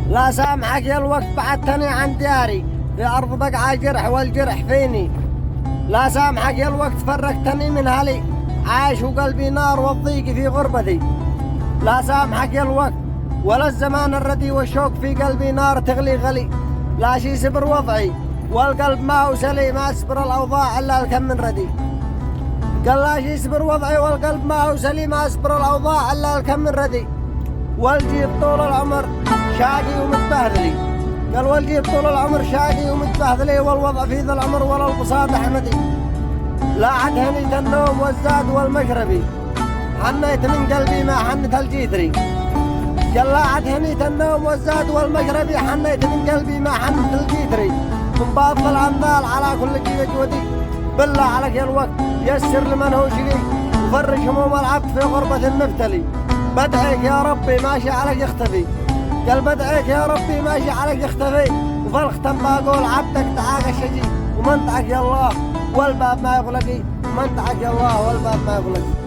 لا سامحك يا الوقت بعدتني عن دياري في أرض بقعة جرح والجرح فيني. لا سامحك يا الوقت فرقتني من هلي عايش وقلبي نار والضيق في غربتي. لا سامحك يا الوقت ولا الزمان الردي والشوق في قلبي نار تغلي غلي. لا شي سبر وضعي والقلب ما هو سليم أسبر الأوضاع إلا الكم من ردي. قال لا شي سبر وضعي والقلب ما هو سليم أسبر الأوضاع إلا الكم من ردي. والجيب طول العمر شاقي ومتبهذلي. قال والجيب طول العمر شاقي ومتبهذلي والوضع في ذا العمر ولا البساط أحمدي. لا عد هنيت النوم والزاد والمشربي حنيت من قلبي ما حنت الجيتري. قال لا عد هنيت النوم والزاد والمشربي حنيت من قلبي ما حنت الجيتري. من باطل العمال على كل جيد جودي بالله عليك يا الوقت يسر لمن هو شقي وفرج هموم العبد في غربة المبتلي. بدعيك يا ربي ماشي عليك يختفي. قال بدعيك يا ربي ماشي عليك يختفي. وفي الختم بقول عبدك تعاق الشجي ومنطعك يا الله والباب ما يغلقي. منطعك يا الله والباب ما يغلقي.